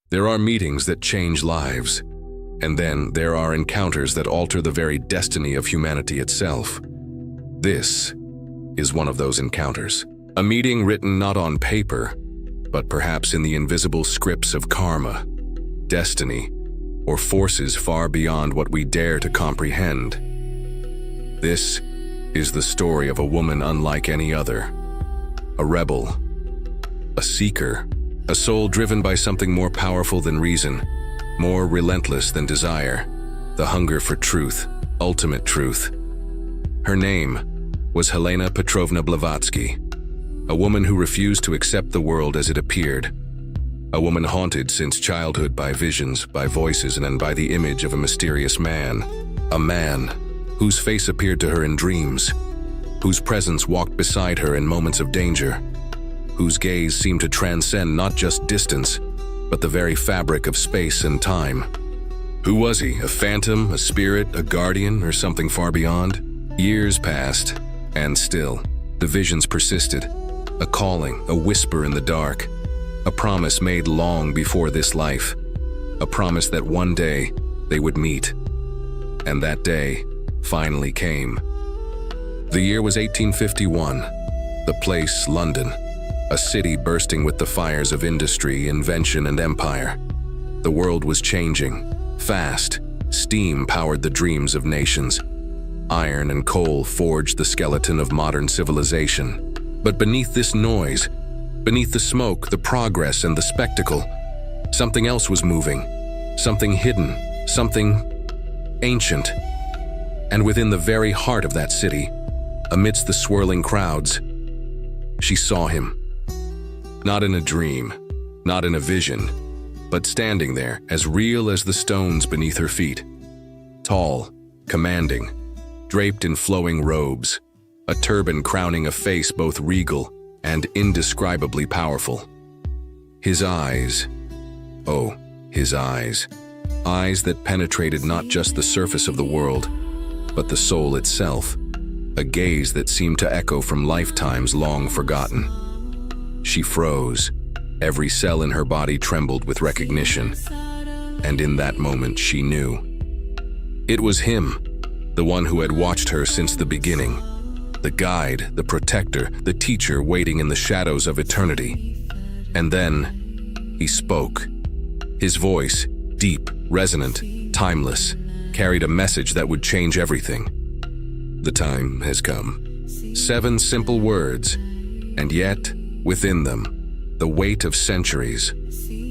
There are meetings that change lives, and then there are encounters that alter the very destiny of humanity itself. This is one of those encounters. A meeting written not on paper, but perhaps in the invisible scripts of karma, destiny, or forces far beyond what we dare to comprehend. This is the story of a woman unlike any other. A rebel, a seeker, a soul driven by something more powerful than reason, more relentless than desire, the hunger for truth, ultimate truth. Her name was Helena Petrovna Blavatsky, a woman who refused to accept the world as it appeared, a woman haunted since childhood by visions, by voices, and by the image of a mysterious man, a man whose face appeared to her in dreams, whose presence walked beside her in moments of danger, whose gaze seemed to transcend not just distance, but the very fabric of space and time. Who was he? A phantom, a spirit, a guardian, or something far beyond? Years passed, and still, the visions persisted. A calling, a whisper in the dark, a promise made long before this life, a promise that one day they would meet. And that day finally came. The year was 1851. The place, London. A city bursting with the fires of industry, invention, and empire. The world was changing, fast. Steam powered the dreams of nations. Iron and coal forged the skeleton of modern civilization. But beneath this noise, beneath the smoke, the progress, and the spectacle, something else was moving. Something hidden, something ancient. And within the very heart of that city, amidst the swirling crowds, she saw him. Not in a dream, not in a vision, but standing there, as real as the stones beneath her feet. Tall, commanding, draped in flowing robes, a turban crowning a face both regal and indescribably powerful. His eyes, oh, his eyes, eyes that penetrated not just the surface of the world, but the soul itself, a gaze that seemed to echo from lifetimes long forgotten. She froze. Every cell in her body trembled with recognition. And in that moment, she knew. It was him, the one who had watched her since the beginning. The guide, the protector, the teacher waiting in the shadows of eternity. And then, he spoke. His voice, deep, resonant, timeless, carried a message that would change everything. The time has come. 7 simple words, and yet, within them, the weight of centuries.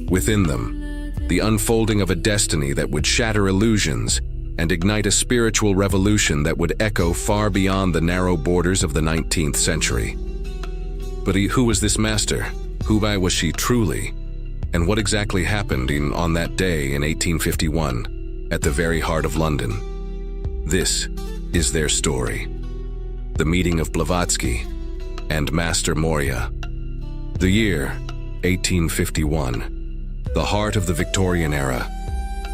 Within them, the unfolding of a destiny that would shatter illusions and ignite a spiritual revolution that would echo far beyond the narrow borders of the 19th century. But who was this master? Who was she truly? And what exactly happened on that day in 1851, at the very heart of London? This is their story. The meeting of Blavatsky and Master Morya. The year, 1851. The heart of the Victorian era.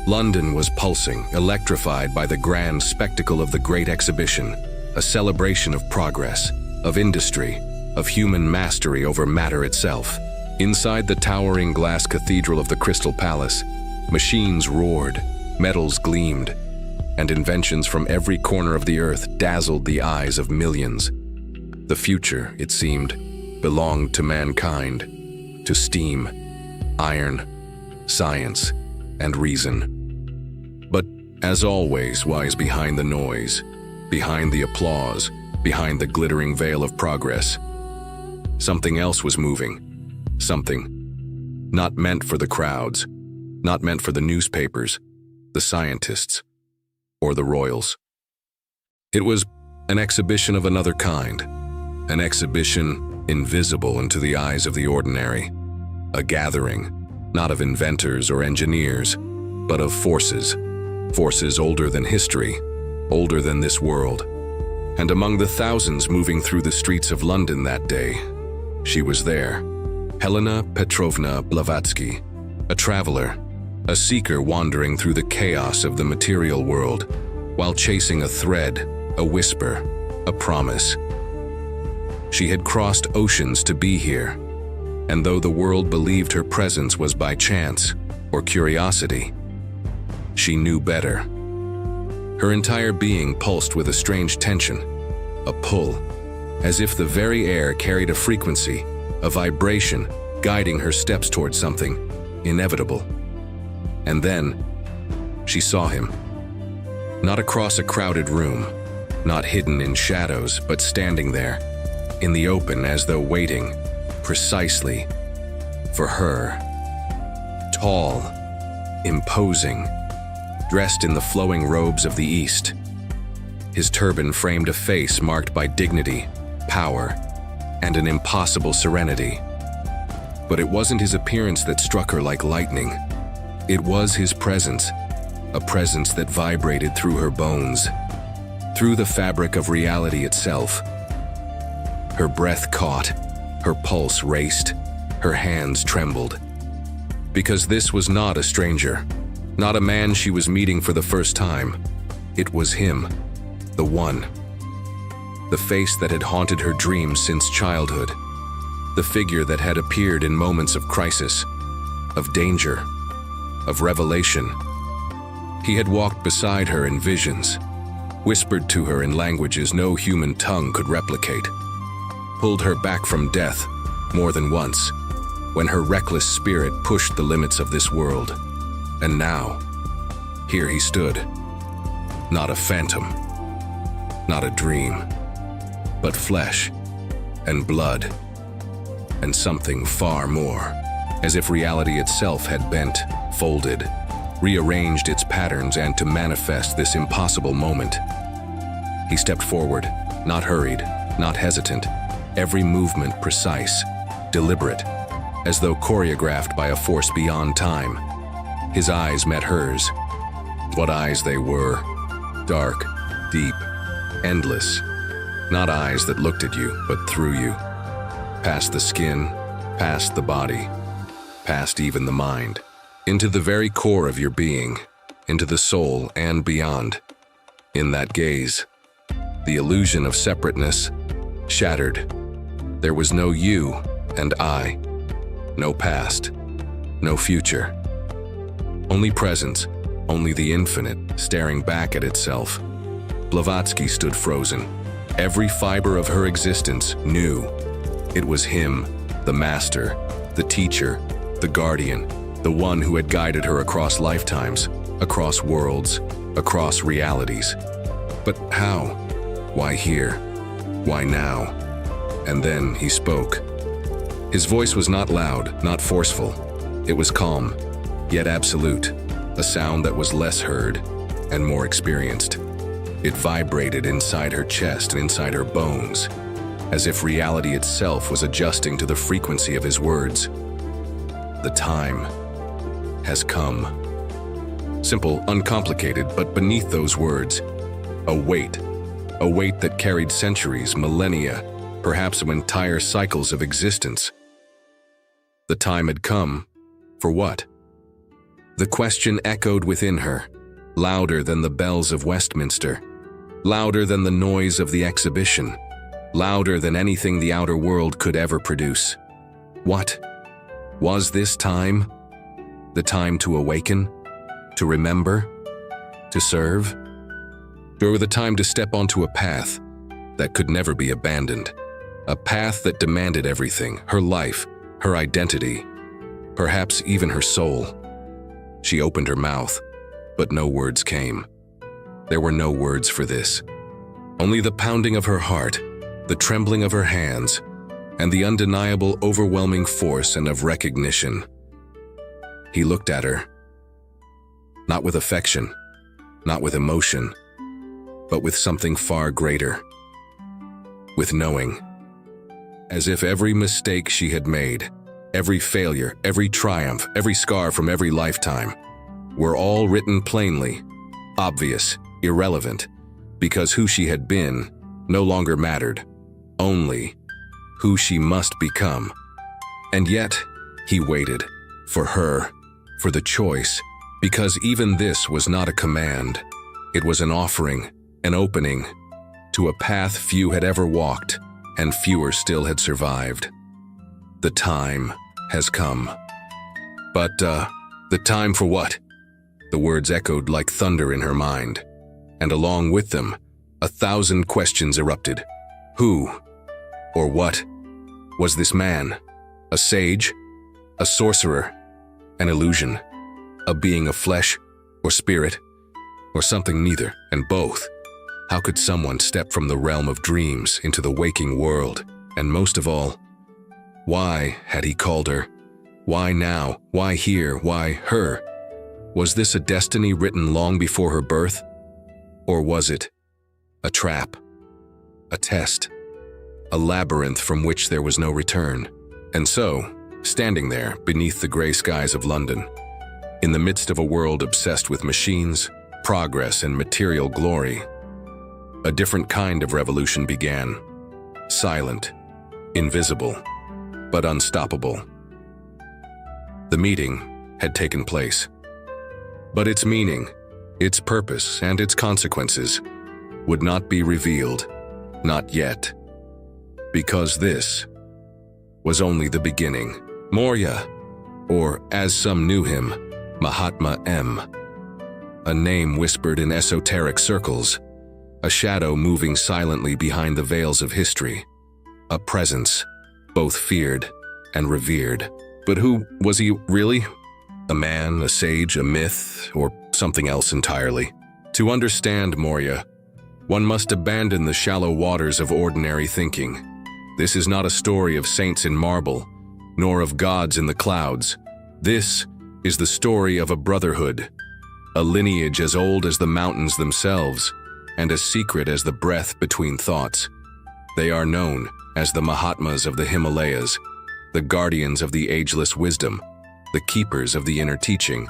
London was pulsing, electrified by the grand spectacle of the Great Exhibition, a celebration of progress, of industry, of human mastery over matter itself. Inside the towering glass cathedral of the Crystal Palace, machines roared, metals gleamed, and inventions from every corner of the earth dazzled the eyes of millions. The future, it seemed, belonged to mankind, to steam, iron, science, and reason. But, as always, lies behind the noise, behind the applause, behind the glittering veil of progress. Something else was moving. Something not meant for the crowds, not meant for the newspapers, the scientists, or the royals. It was an exhibition of another kind, an exhibition invisible into the eyes of the ordinary, a gathering, not of inventors or engineers, but of forces, forces older than history, older than this world. And among the thousands moving through the streets of London that day, she was there, Helena Petrovna Blavatsky, a traveler, a seeker wandering through the chaos of the material world, while chasing a thread, a whisper, a promise. She had crossed oceans to be here, and though the world believed her presence was by chance, or curiosity. She knew better. Her entire being pulsed with a strange tension, a pull, as if the very air carried a frequency, a vibration, guiding her steps toward something inevitable. And then, she saw him. Not across a crowded room, not hidden in shadows, but standing there, in the open as though waiting, precisely, for her. Tall, imposing, dressed in the flowing robes of the East. His turban framed a face marked by dignity, power, and an impossible serenity. But it wasn't his appearance that struck her like lightning. It was his presence, a presence that vibrated through her bones, through the fabric of reality itself. Her breath caught, her pulse raced, her hands trembled. Because this was not a stranger, not a man she was meeting for the first time. It was him, the one. The face that had haunted her dreams since childhood. The figure that had appeared in moments of crisis, of danger, of revelation. He had walked beside her in visions, whispered to her in languages no human tongue could replicate, pulled her back from death more than once, when her reckless spirit pushed the limits of this world. And now, here he stood, not a phantom, not a dream, but flesh and blood, and something far more, as if reality itself had bent, folded, rearranged its patterns and to manifest this impossible moment. He stepped forward, not hurried, not hesitant, every movement precise, deliberate, as though choreographed by a force beyond time. His eyes met hers. What eyes they were, dark, deep, endless. Not eyes that looked at you, but through you, past the skin, past the body, past even the mind, into the very core of your being, into the soul and beyond. In that gaze, the illusion of separateness shattered. There was no you and I, no past, no future. Only presence, only the infinite, staring back at itself. Blavatsky stood frozen. Every fiber of her existence knew. It was him, the master, the teacher, the guardian, the one who had guided her across lifetimes, across worlds, across realities. But how? Why here? Why now? And then he spoke. His voice was not loud, not forceful. It was calm, yet absolute, a sound that was less heard and more experienced. It vibrated inside her chest and inside her bones, as if reality itself was adjusting to the frequency of his words. The time has come. Simple, uncomplicated, but beneath those words, a weight that carried centuries, millennia, perhaps entire cycles of existence. The time had come. For what? The question echoed within her, louder than the bells of Westminster, louder than the noise of the exhibition, louder than anything the outer world could ever produce. What? Was this time? The time to awaken? To remember? To serve? Or the time to step onto a path that could never be abandoned? A path that demanded everything, her life, her identity, perhaps even her soul. She opened her mouth, but no words came. There were no words for this. Only the pounding of her heart, the trembling of her hands, and the undeniable overwhelming force and of recognition. He looked at her, not with affection, not with emotion, but with something far greater, with knowing. As if every mistake she had made, every failure, every triumph, every scar from every lifetime, were all written plainly, obvious, irrelevant, because who she had been no longer mattered, only who she must become. And yet, he waited, for her, for the choice, because even this was not a command. It was an offering, an opening, to a path few had ever walked, and fewer still had survived. The time has come. But The time for what? The words echoed like thunder in her mind, and along with them, 1,000 questions erupted. Who, or what, was this man? A sage? A sorcerer? An illusion? A being of flesh or spirit? Or something neither and both? How could someone step from the realm of dreams into the waking world? And most of all, why had he called her? Why now? Why here? Why her? Was this a destiny written long before her birth? Or was it a trap? A test? A labyrinth from which there was no return? And so, standing there beneath the gray skies of London, in the midst of a world obsessed with machines, progress, and material glory, a different kind of revolution began. Silent, invisible, but unstoppable. The meeting had taken place. But its meaning, its purpose, and its consequences would not be revealed, not yet. Because this was only the beginning. Morya, or as some knew him, Mahatma M. A name whispered in esoteric circles, a shadow moving silently behind the veils of history, a presence both feared and revered. But who was he really? A man, a sage, a myth, or something else entirely? To understand Morya, one must abandon the shallow waters of ordinary thinking. This is not a story of saints in marble, nor of gods in the clouds. This is the story of a brotherhood, a lineage as old as the mountains themselves, and as secret as the breath between thoughts. They are known as the Mahatmas of the Himalayas, the guardians of the ageless wisdom, the keepers of the inner teaching,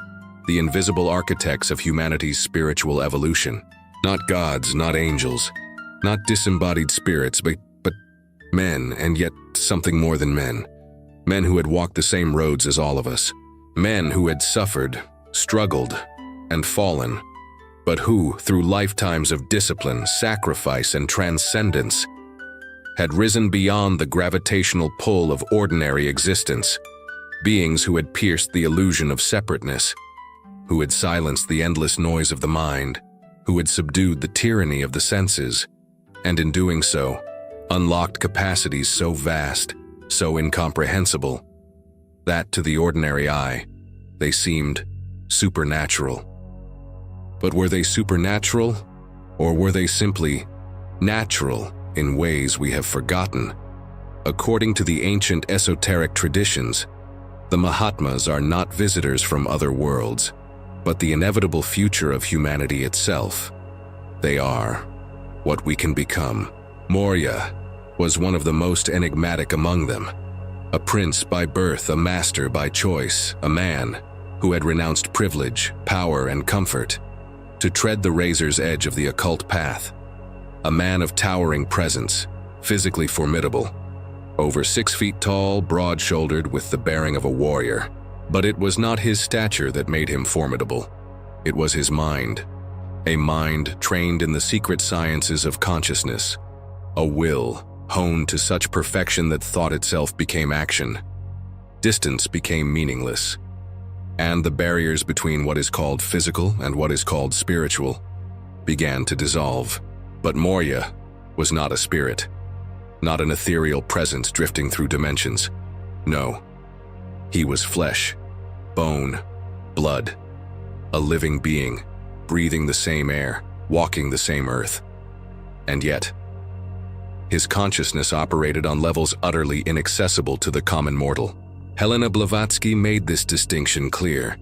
the invisible architects of humanity's spiritual evolution. Not gods, not angels, not disembodied spirits, but men, and yet something more than men. Men who had walked the same roads as all of us. Men who had suffered, struggled, and fallen, but who, through lifetimes of discipline, sacrifice, and transcendence, had risen beyond the gravitational pull of ordinary existence. Beings who had pierced the illusion of separateness, who had silenced the endless noise of the mind, who had subdued the tyranny of the senses, and in doing so, unlocked capacities so vast, so incomprehensible, that to the ordinary eye, they seemed supernatural. But were they supernatural, or were they simply natural in ways we have forgotten? According to the ancient esoteric traditions, the Mahatmas are not visitors from other worlds, but the inevitable future of humanity itself. They are what we can become. Morya was one of the most enigmatic among them. A prince by birth, a master by choice, a man who had renounced privilege, power, and comfort to tread the razor's edge of the occult path. A man of towering presence, physically formidable, over 6 feet tall, broad-shouldered, with the bearing of a warrior. But it was not his stature that made him formidable. It was his mind. A mind trained in the secret sciences of consciousness. A will honed to such perfection that thought itself became action. Distance became meaningless. And the barriers between what is called physical and what is called spiritual began to dissolve. But Morya was not a spirit, not an ethereal presence drifting through dimensions. No, he was flesh, bone, blood, a living being, breathing the same air, walking the same earth. And yet, his consciousness operated on levels utterly inaccessible to the common mortal. Helena Blavatsky made this distinction clear.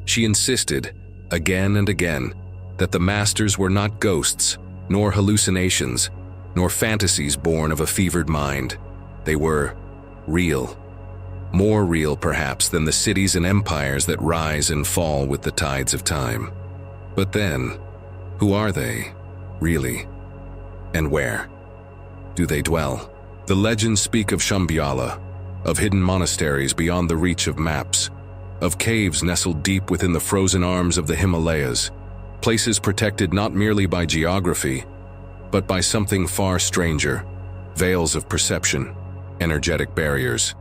She insisted, again and again, that the masters were not ghosts, nor hallucinations, nor fantasies born of a fevered mind. They were real. More real, perhaps, than the cities and empires that rise and fall with the tides of time. But then, who are they, really? And where do they dwell? The legends speak of Shambhala, of hidden monasteries beyond the reach of maps, of caves nestled deep within the frozen arms of the Himalayas, places protected not merely by geography, but by something far stranger, veils of perception, energetic barriers.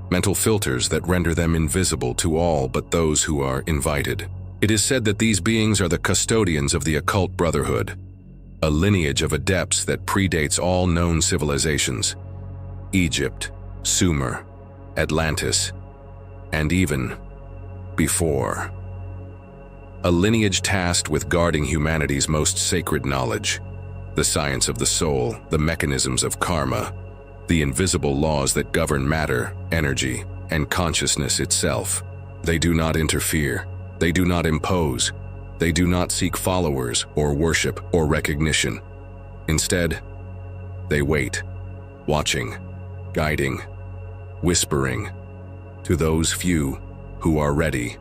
mental filters that render them invisible to all but those who are invited. It is said that these beings are the custodians of the occult brotherhood, a lineage of adepts that predates all known civilizations: Egypt, Sumer, Atlantis, and even before. A lineage tasked with guarding humanity's most sacred knowledge, the science of the soul, the mechanisms of karma, the invisible laws that govern matter, energy, and consciousness itself. They do not interfere. They do not impose. They do not seek followers or worship or recognition. Instead, they wait, watching, guiding, whispering to those few who are ready.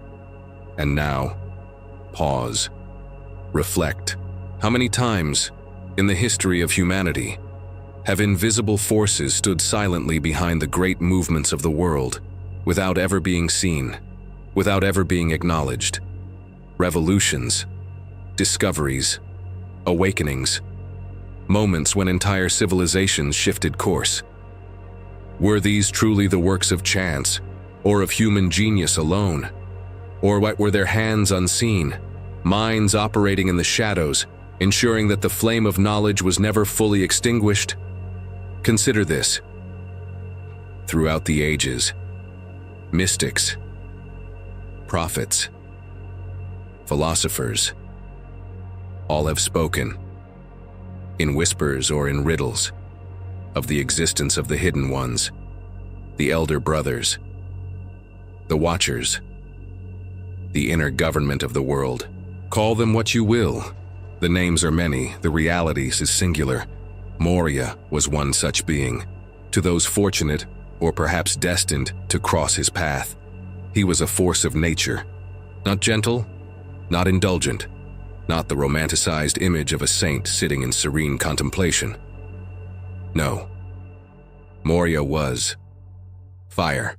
And now, pause, reflect. How many times in the history of humanity have invisible forces stood silently behind the great movements of the world, without ever being seen, without ever being acknowledged? Revolutions, discoveries, awakenings, moments when entire civilizations shifted course. Were these truly the works of chance, or of human genius alone? Or what were their hands unseen, minds operating in the shadows, ensuring that the flame of knowledge was never fully extinguished? Consider this. Throughout the ages, mystics, prophets, philosophers, all have spoken, in whispers or in riddles, of the existence of the hidden ones, the elder brothers, the watchers, the inner government of the world. Call them what you will. The names are many, the realities is singular. Morya was one such being. To those fortunate, or perhaps destined, to cross his path, he was a force of nature, not gentle, not indulgent, not the romanticized image of a saint sitting in serene contemplation. No, Morya was fire,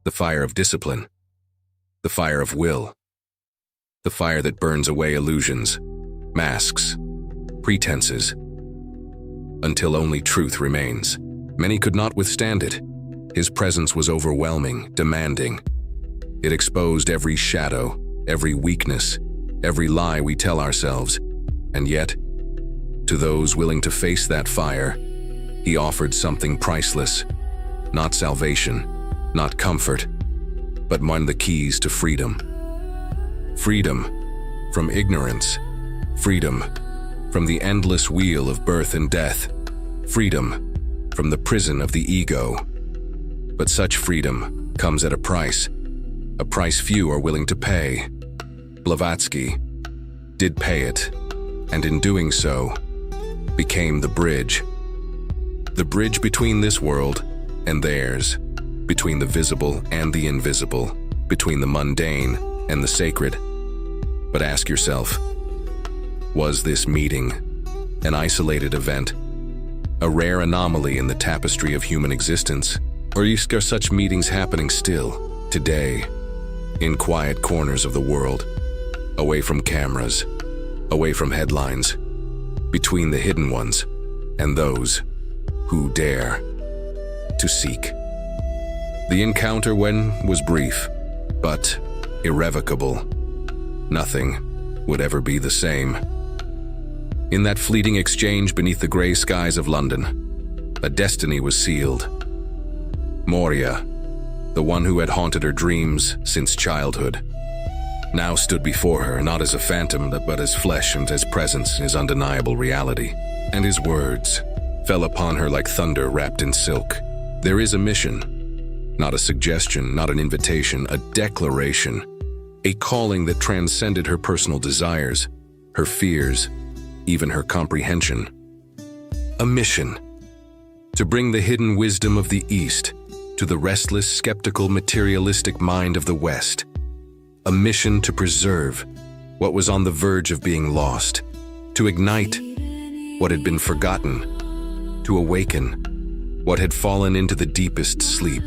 the fire of discipline, the fire of will, the fire that burns away illusions, masks, pretenses, until only truth remains. Many could not withstand it. His presence was overwhelming, demanding. It exposed every shadow, every weakness, every lie we tell ourselves. And yet, to those willing to face that fire, he offered something priceless. Not salvation, not comfort, but one of the keys to freedom. Freedom from ignorance. Freedom from the endless wheel of birth and death. Freedom from the prison of the ego. But such freedom comes at a price few are willing to pay. Blavatsky did pay it, and in doing so, became the bridge. The bridge between this world and theirs, between the visible and the invisible, between the mundane and the sacred. But ask yourself, was this meeting an isolated event, a rare anomaly in the tapestry of human existence? Or are such meetings happening still, today, in quiet corners of the world, away from cameras, away from headlines, between the hidden ones and those who dare to seek? The encounter was brief, but irrevocable. Nothing would ever be the same. In that fleeting exchange beneath the gray skies of London, a destiny was sealed. Morya, the one who had haunted her dreams since childhood, now stood before her, not as a phantom, but as flesh and as presence, his undeniable reality. And his words fell upon her like thunder wrapped in silk. There is a mission, not a suggestion, not an invitation, a declaration, a calling that transcended her personal desires, her fears, even her comprehension. A mission to bring the hidden wisdom of the East to the restless, skeptical, materialistic mind of the West. A mission to preserve what was on the verge of being lost, to ignite what had been forgotten, to awaken what had fallen into the deepest sleep.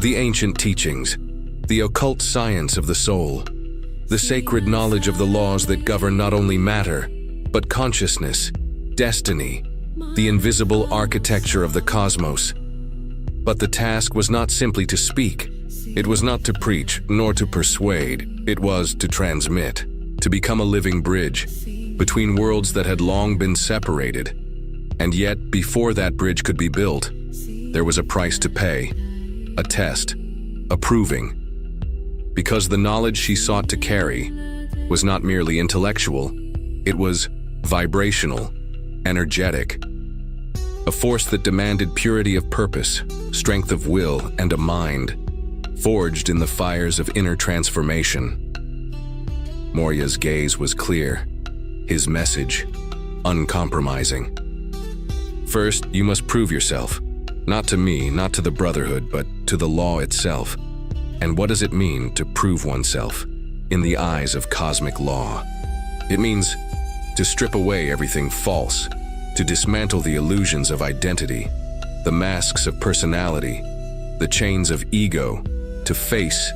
The ancient teachings, the occult science of the soul, the sacred knowledge of the laws that govern not only matter, but consciousness, destiny, the invisible architecture of the cosmos. But the task was not simply to speak. It was not to preach, nor to persuade. It was to transmit, to become a living bridge between worlds that had long been separated. And yet, before that bridge could be built, there was a price to pay, a test, a proving. Because the knowledge she sought to carry was not merely intellectual, it was vibrational, energetic, a force that demanded purity of purpose, strength of will, and a mind forged in the fires of inner transformation. Morya's gaze was clear, his message uncompromising. First, you must prove yourself, not to me, not to the Brotherhood, but to the law itself. And what does it mean to prove oneself in the eyes of cosmic law? It means to strip away everything false, to dismantle the illusions of identity, the masks of personality, the chains of ego, to face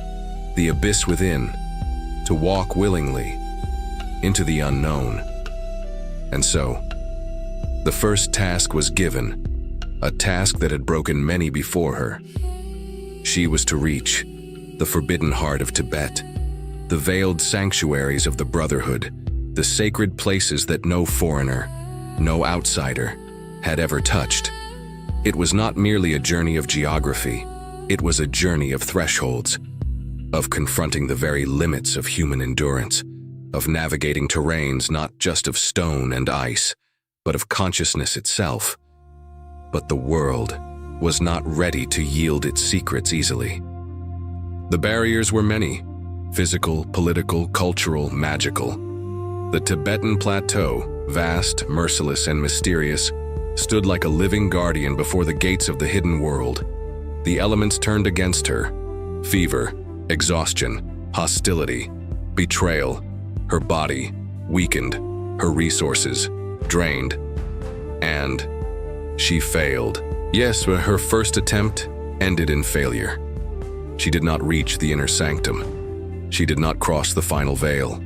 the abyss within, to walk willingly into the unknown. And so, the first task was given, a task that had broken many before her. She was to reach the forbidden heart of Tibet, the veiled sanctuaries of the Brotherhood, the sacred places that no foreigner, no outsider, had ever touched. It was not merely a journey of geography, it was a journey of thresholds, of confronting the very limits of human endurance, of navigating terrains not just of stone and ice, but of consciousness itself. But the world was not ready to yield its secrets easily. The barriers were many: physical, political, cultural, magical. The Tibetan plateau, vast, merciless, and mysterious, stood like a living guardian before the gates of the hidden world. The elements turned against her: fever, exhaustion, hostility, betrayal. Her body weakened, her resources drained, and she failed. Yes, but her first attempt ended in failure. She did not reach the inner sanctum. She did not cross the final veil.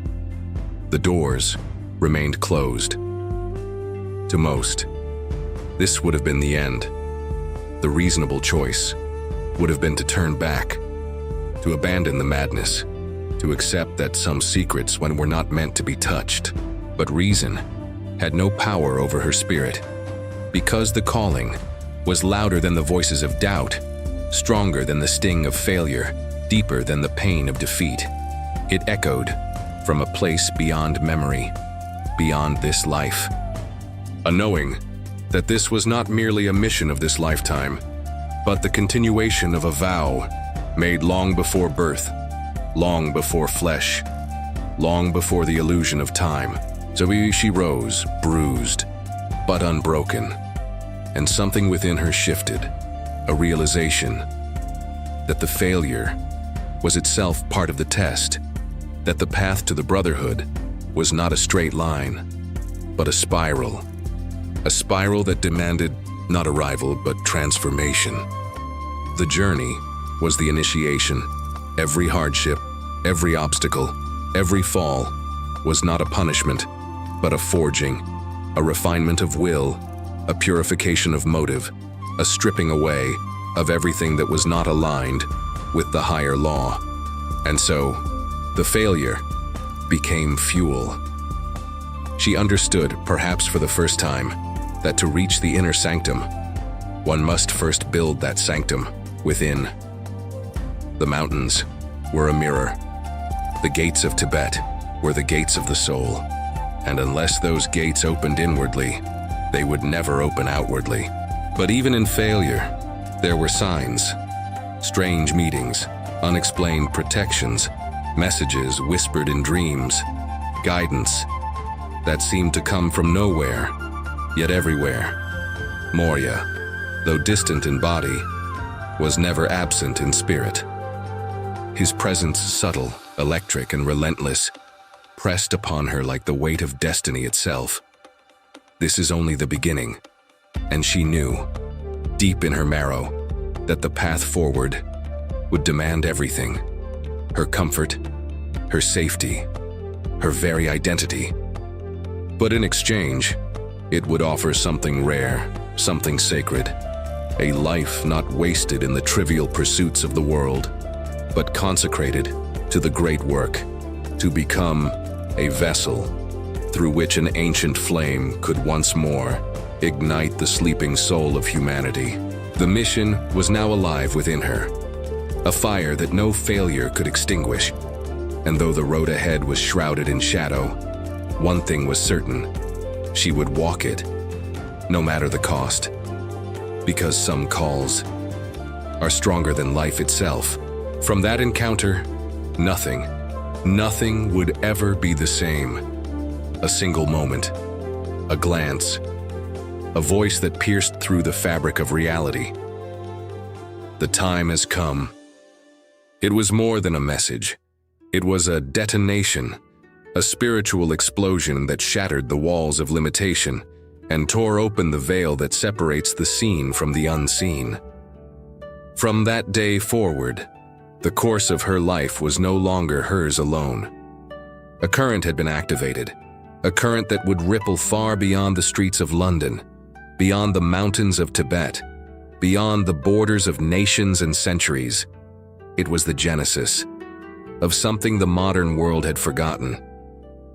The doors remained closed. To most, this would have been the end. The reasonable choice would have been to turn back, to abandon the madness, to accept that some secrets were not meant to be touched. But reason had no power over her spirit, because the calling was louder than the voices of doubt, stronger than the sting of failure, deeper than the pain of defeat. It echoed from a place beyond memory, beyond this life. A knowing that this was not merely a mission of this lifetime, but the continuation of a vow made long before birth, long before flesh, long before the illusion of time. So she rose, bruised, but unbroken, and something within her shifted, a realization that the failure was itself part of the test, that the path to the Brotherhood was not a straight line, but a spiral that demanded not arrival but transformation. The journey was the initiation. Every hardship, every obstacle, every fall was not a punishment, but a forging, a refinement of will, a purification of motive, a stripping away of everything that was not aligned with the higher law. And so, the failure became fuel. She understood, perhaps for the first time, that to reach the inner sanctum, one must first build that sanctum within. The mountains were a mirror. The gates of Tibet were the gates of the soul, and unless those gates opened inwardly, they would never open outwardly. But even in failure, there were signs, strange meetings, unexplained protections, messages whispered in dreams, guidance that seemed to come from nowhere, yet everywhere. Morya, though distant in body, was never absent in spirit. His presence, subtle, electric, and relentless, pressed upon her like the weight of destiny itself. This is only the beginning, and she knew, deep in her marrow, that the path forward would demand everything: her comfort, her safety, her very identity. But in exchange, it would offer something rare, something sacred, a life not wasted in the trivial pursuits of the world, but consecrated to the great work, to become a vessel through which an ancient flame could once more ignite the sleeping soul of humanity. The mission was now alive within her, a fire that no failure could extinguish. And though the road ahead was shrouded in shadow, one thing was certain: she would walk it, no matter the cost. Because some calls are stronger than life itself. From that encounter, nothing would ever be the same. A single moment, a glance, a voice that pierced through the fabric of reality. The time has come. It was more than a message. It was a detonation, a spiritual explosion that shattered the walls of limitation and tore open the veil that separates the seen from the unseen. From that day forward, the course of her life was no longer hers alone. A current had been activated, a current that would ripple far beyond the streets of London, beyond the mountains of Tibet, beyond the borders of nations and centuries. It was the genesis of something the modern world had forgotten,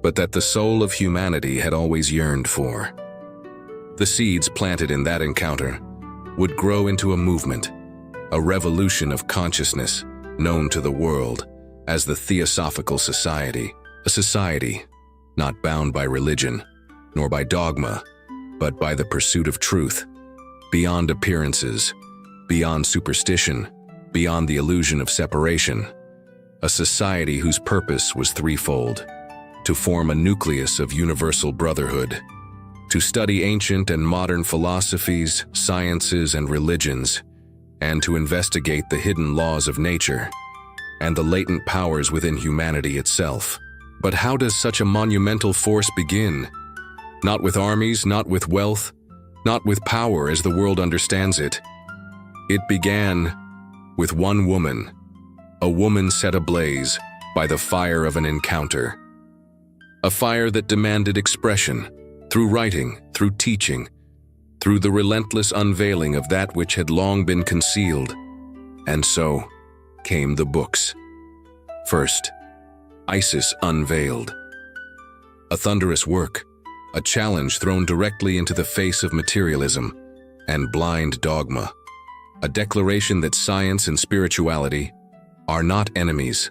but that the soul of humanity had always yearned for. The seeds planted in that encounter would grow into a movement, a revolution of consciousness known to the world as the Theosophical Society, a society not bound by religion, nor by dogma, but by the pursuit of truth, beyond appearances, beyond superstition, beyond the illusion of separation. A society whose purpose was threefold: to form a nucleus of universal brotherhood, to study ancient and modern philosophies, sciences, and religions, and to investigate the hidden laws of nature and the latent powers within humanity itself. But how does such a monumental force begin? Not with armies, not with wealth, not with power as the world understands it. It began with one woman, a woman set ablaze by the fire of an encounter. A fire that demanded expression, through writing, through teaching, through the relentless unveiling of that which had long been concealed. And so came the books. First, Isis Unveiled. A thunderous work, a challenge thrown directly into the face of materialism and blind dogma. A declaration that science and spirituality are not enemies,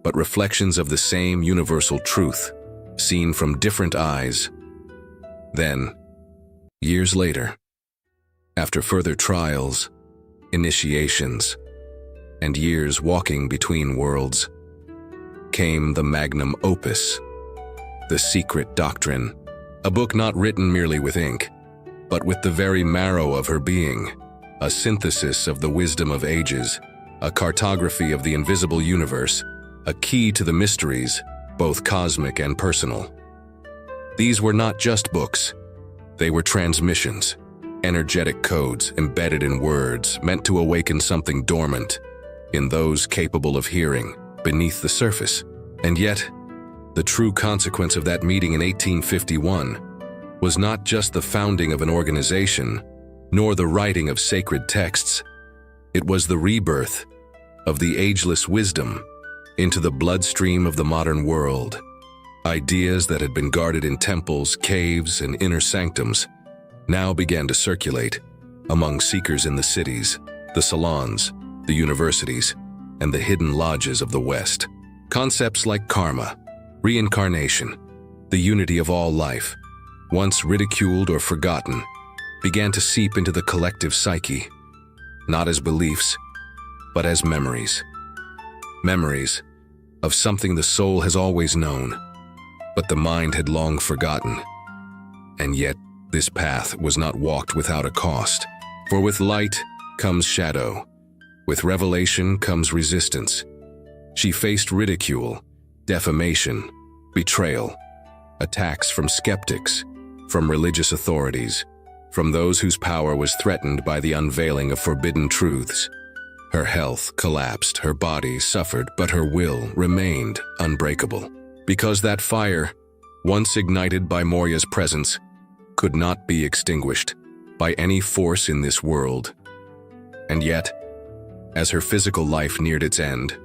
but reflections of the same universal truth, seen from different eyes. Then, years later, after further trials, initiations, and years walking between worlds, came the magnum opus, The Secret Doctrine, a book not written merely with ink, but with the very marrow of her being, a synthesis of the wisdom of ages, a cartography of the invisible universe, a key to the mysteries, both cosmic and personal. These were not just books. They were transmissions, energetic codes embedded in words meant to awaken something dormant in those capable of hearing beneath the surface. And yet, the true consequence of that meeting in 1851 was not just the founding of an organization, nor the writing of sacred texts. It was the rebirth of the ageless wisdom into the bloodstream of the modern world. Ideas that had been guarded in temples, caves, and inner sanctums now began to circulate among seekers in the cities, the salons, the universities, and the hidden lodges of the West. Concepts like karma, reincarnation, the unity of all life, once ridiculed or forgotten, began to seep into the collective psyche, not as beliefs, but as memories. Memories of something the soul has always known, but the mind had long forgotten. And yet, this path was not walked without a cost. For with light comes shadow. With revelation comes resistance. She faced ridicule, defamation, betrayal, attacks from skeptics, from religious authorities, from those whose power was threatened by the unveiling of forbidden truths. Her health collapsed, her body suffered, but her will remained unbreakable. Because that fire, once ignited by Morya's presence, could not be extinguished by any force in this world. And yet, as her physical life neared its end,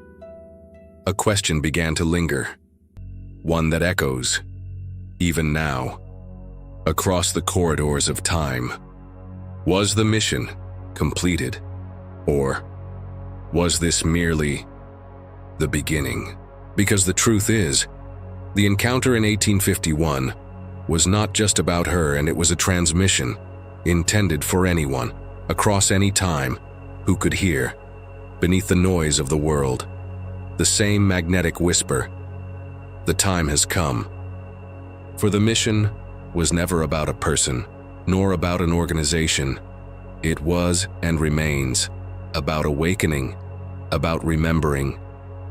a question began to linger, one that echoes, even now, across the corridors of time. Was the mission completed, or was this merely the beginning? Because the truth is, the encounter in 1851 was not just about her, and it was a transmission intended for anyone, across any time, who could hear, beneath the noise of the world, the same magnetic whisper: the time has come. For the mission was never about a person, nor about an organization. It was and remains about awakening, about remembering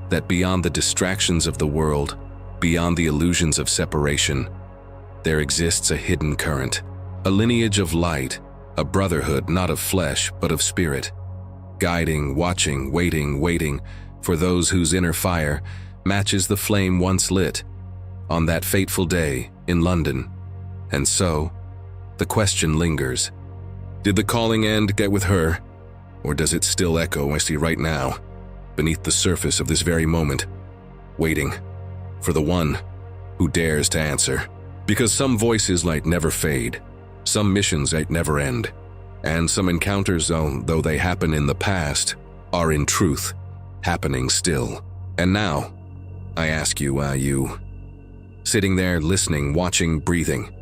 that beyond the distractions of the world, beyond the illusions of separation, there exists a hidden current, a lineage of light, a brotherhood not of flesh but of spirit, guiding, watching, waiting for those whose inner fire matches the flame once lit on that fateful day in London. And so, the question lingers. Did the calling end get with her, or does it still echo, I see right now, beneath the surface of this very moment, waiting for the one who dares to answer? Because some voices might never fade, some missions might never end, and some encounters, though they happen in the past, are in truth happening still. And now, I ask you, you, sitting there listening, watching, breathing,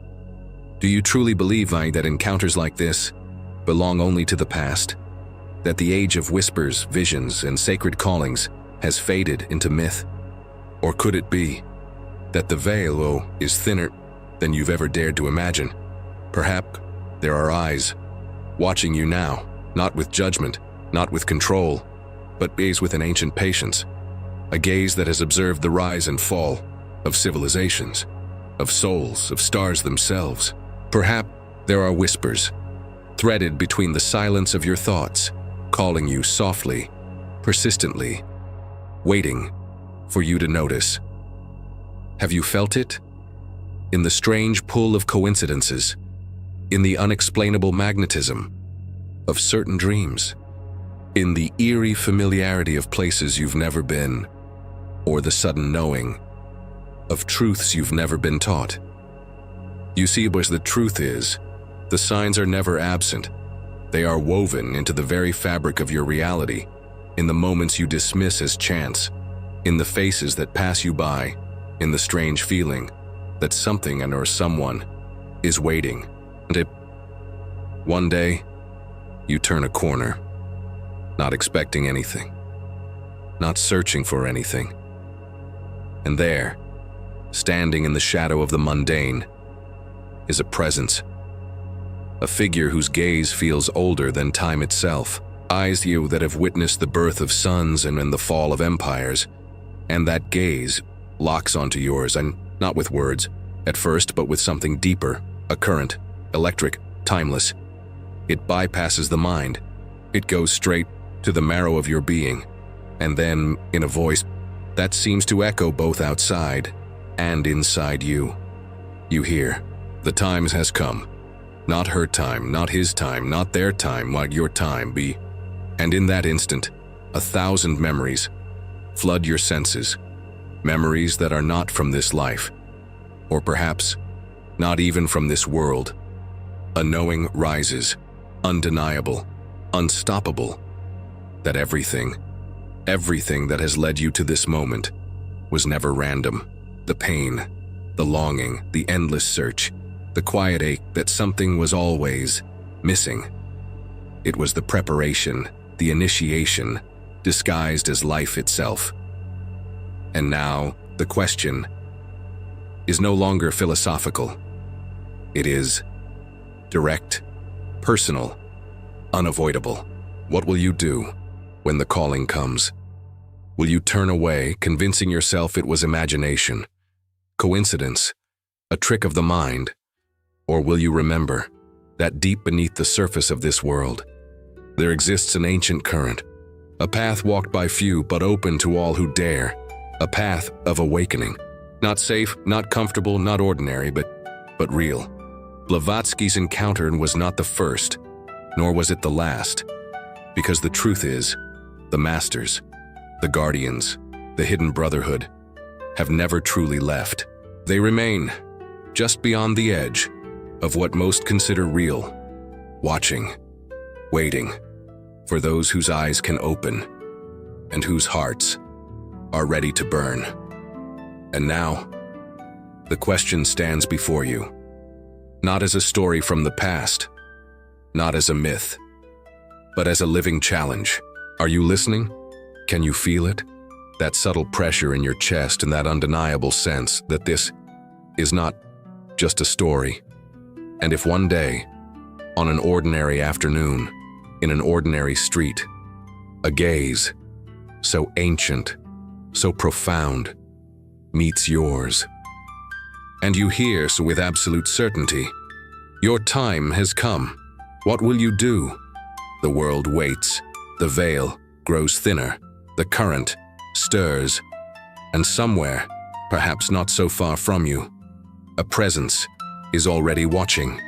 do you truly believe that encounters like this belong only to the past? That the age of whispers, visions, and sacred callings has faded into myth? Or could it be that the veil, is thinner than you've ever dared to imagine? Perhaps there are eyes watching you now, not with judgment, not with control, but gaze with an ancient patience, a gaze that has observed the rise and fall of civilizations, of souls, of stars themselves. Perhaps there are whispers, threaded between the silence of your thoughts, calling you softly, persistently, waiting for you to notice. Have you felt it? In the strange pull of coincidences, in the unexplainable magnetism of certain dreams, in the eerie familiarity of places you've never been, or the sudden knowing of truths you've never been taught. You see, because the truth is, the signs are never absent. They are woven into the very fabric of your reality, in the moments you dismiss as chance, in the faces that pass you by, in the strange feeling that something or someone is waiting. And one day, you turn a corner, not expecting anything, not searching for anything. And there, standing in the shadow of the mundane, is a presence, a figure whose gaze feels older than time itself, eyes you that have witnessed the birth of suns and the fall of empires, and that gaze locks onto yours, and not with words at first, but with something deeper, a current, electric, timeless. It bypasses the mind. It goes straight to the marrow of your being, and then, in a voice that seems to echo both outside and inside you, you hear, "The time has come. Not her time, not his time, not their time, let your time be." And in that instant, 1,000 memories flood your senses, memories that are not from this life, or perhaps not even from this world. A knowing rises, undeniable, unstoppable, that everything that has led you to this moment was never random. The pain, the longing, the endless search, the quiet ache that something was always missing. It was the preparation, the initiation, disguised as life itself. And now, the question is no longer philosophical. It is direct, personal, unavoidable. What will you do when the calling comes? Will you turn away, convincing yourself it was imagination, coincidence, a trick of the mind? Or will you remember that deep beneath the surface of this world, there exists an ancient current, a path walked by few but open to all who dare, a path of awakening, not safe, not comfortable, not ordinary, but real. Blavatsky's encounter was not the first, nor was it the last. Because the truth is, the masters, the guardians, the hidden brotherhood, have never truly left. They remain just beyond the edge of what most consider real, watching, waiting for those whose eyes can open and whose hearts are ready to burn. And now, the question stands before you, not as a story from the past, not as a myth, but as a living challenge. Are you listening? Can you feel it? That subtle pressure in your chest and that undeniable sense that this is not just a story. And if one day, on an ordinary afternoon, in an ordinary street, a gaze so ancient, so profound, meets yours, and you hear so with absolute certainty, your time has come. What will you do? The world waits, the veil grows thinner, the current stirs, and somewhere, perhaps not so far from you, a presence is already watching.